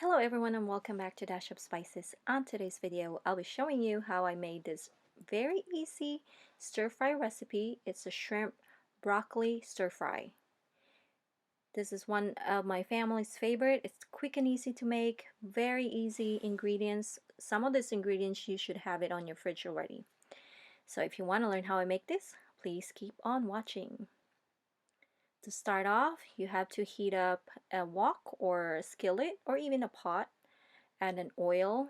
Hello everyone and welcome back to Dash of Spices. On today's video, I'll be showing you how I made this very easy stir-fry recipe. It's a shrimp broccoli stir-fry. This is one of my family's favorite. It's quick and easy to make, very easy ingredients. Some of these ingredients you should have it on your fridge already. So if you want to learn how I make this, please keep on watching. To start off, you have to heat up a wok or a skillet or even a pot. Add an oil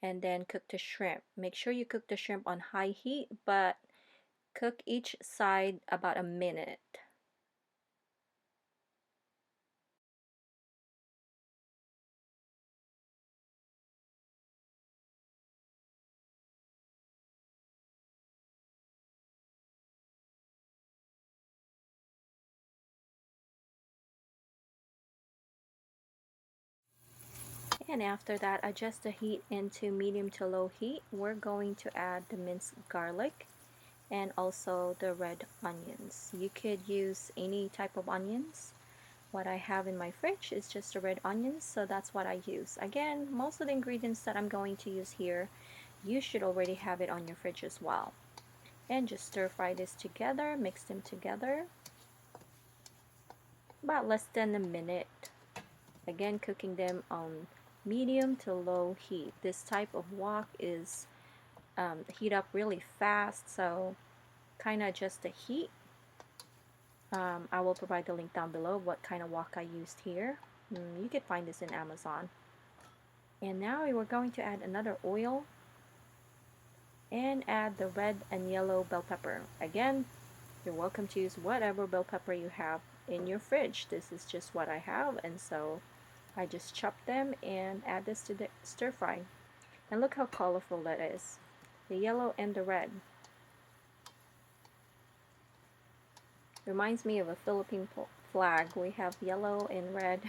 and then cook the shrimp. Make sure you cook the shrimp on high heat, but cook each side about a minute. And after that, adjust the heat into medium to low heat. We're going to add the minced garlic and also the red onions. You could use any type of onions. What I have in my fridge is just the red onions, so that's what I use. Again, most of the ingredients that I'm going to use here, you should already have it on your fridge as well. And just stir fry this together, mix them together about less than a minute. Again, cooking them on medium to low heat. This type of wok is heat up really fast, so kind of adjust the heat. I will provide the link down below what kind of wok I used here. You can find this in Amazon. And now we're going to add another oil and add the red and yellow bell pepper. Again, you're welcome to use whatever bell pepper you have in your fridge. This is just what I have, and so I just chop them and add this to the stir fry. And look how colorful that is. The yellow and the red. Reminds me of a Philippine flag. We have yellow and red.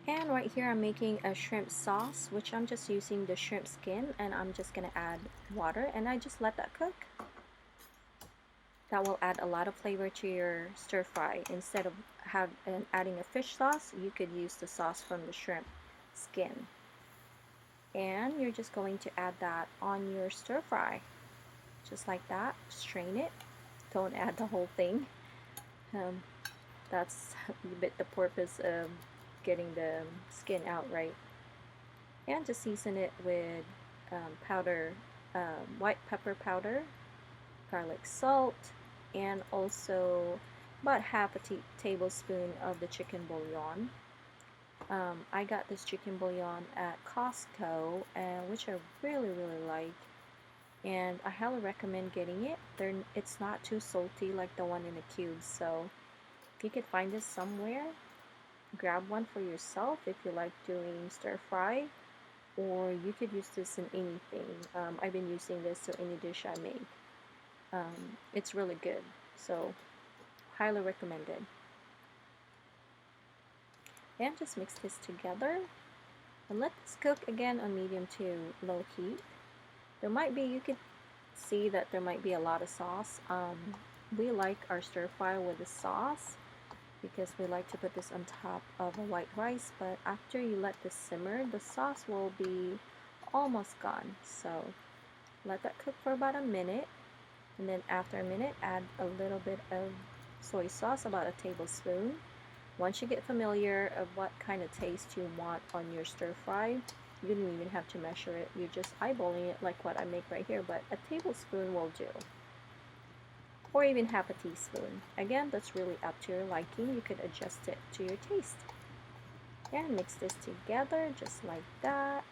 And right here I'm making a shrimp sauce, which I'm just using the shrimp skin, and I'm just gonna add water and I just let that cook. That will add a lot of flavor to your stir fry. Instead of adding a fish sauce, you could use the sauce from the shrimp skin. And you're just going to add that on your stir fry. Just like that. Strain it. Don't add the whole thing. That's a bit the purpose of getting the skin out, right? And just season it with white pepper powder, garlic salt, and also about half a tablespoon of the chicken bouillon. I got this chicken bouillon at Costco, which I really like, and I highly recommend getting it. It's not too salty like the one in the cubes, so if you could find this somewhere, grab one for yourself if you like doing stir fry, or you could use this in anything. I've been using this to any dish I make. It's really good, so highly recommended. And just mix this together and let this cook again on medium to low heat. You could see that there might be a lot of sauce. We like our stir fry with the sauce because we like to put this on top of a white rice, but after you let this simmer, the sauce will be almost gone. So let that cook for about a minute, and then after a minute, add a little bit of soy sauce, about a tablespoon. Once you get familiar of what kind of taste you want on your stir fry, you don't even have to measure it. You're just eyeballing it like what I make right here, but a tablespoon will do. Or even half a teaspoon. Again, that's really up to your liking. You could adjust it to your taste. And mix this together just like that.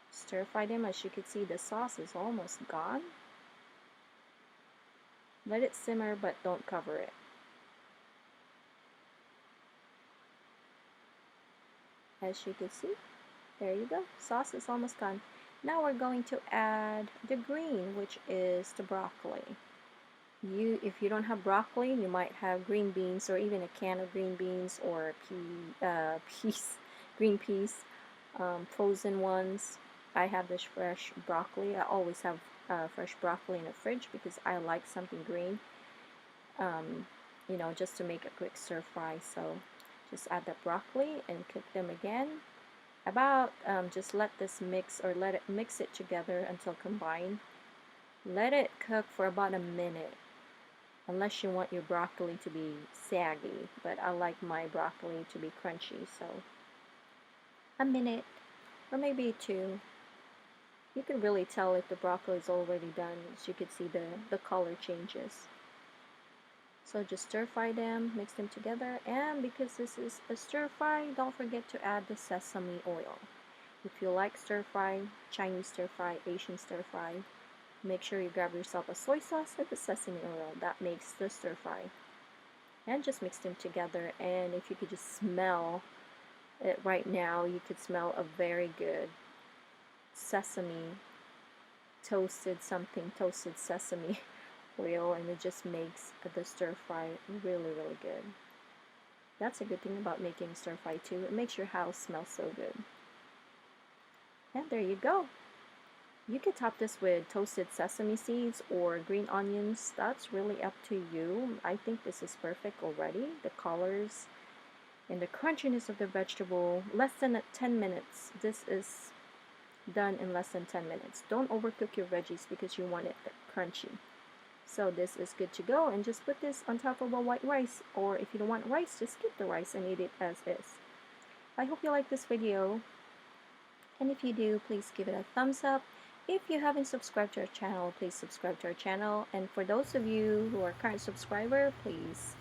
Stir fry them. As you can see, the sauce is almost gone. Let it simmer, but don't cover it. As you can see, there you go. Sauce is almost gone. Now we're going to add the green, which is the broccoli. If you don't have broccoli, you might have green beans or even a can of green beans or green peas, frozen ones. I have this fresh broccoli. I always have fresh broccoli in the fridge because I like something green, just to make a quick stir fry. So just add the broccoli and cook them again. Just let this mix or let it mix it together until combined. Let it cook for about a minute, unless you want your broccoli to be saggy, but I like my broccoli to be crunchy, so a minute or maybe two. You can really tell if the broccoli is already done, as you can see the color changes. So just stir fry them, mix them together, and because this is a stir fry, don't forget to add the sesame oil. If you like stir fry, Chinese stir fry, Asian stir fry, make sure you grab yourself a soy sauce and the sesame oil. That makes the stir fry. And just mix them together, and if you could just smell it right now, you could smell a very good sesame, toasted sesame oil, and it just makes the stir fry really, really good. That's a good thing about making stir fry too. It makes your house smell so good. And there you go. You could top this with toasted sesame seeds or green onions. That's really up to you. I think this is perfect already. The colors and the crunchiness of the vegetable, less than 10 minutes. This is done in less than 10 minutes. Don't overcook your veggies because you want it crunchy. So this is good to go, and just put this on top of a white rice, or if you don't want rice, just skip the rice and eat it as is. I hope you like this video, and if you do, please give it a thumbs up. If you haven't subscribed to our channel, please subscribe to our channel, and for those of you who are current subscriber, please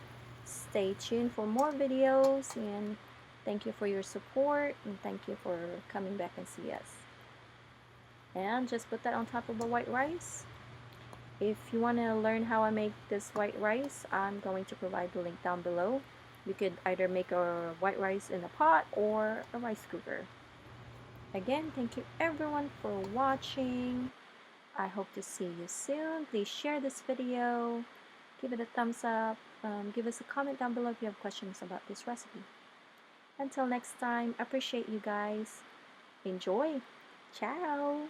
stay tuned for more videos, and thank you for your support, and thank you for coming back and see us. And just put that on top of the white rice. If you want to learn how I make this white rice, I'm going to provide the link down below. You could either make a white rice in a pot or a rice cooker. Again, thank you everyone for watching. I hope to see you soon. Please share this video, give it a thumbs up, give us a comment down below if you have questions about this recipe. Until next time, appreciate you guys. Enjoy. Ciao.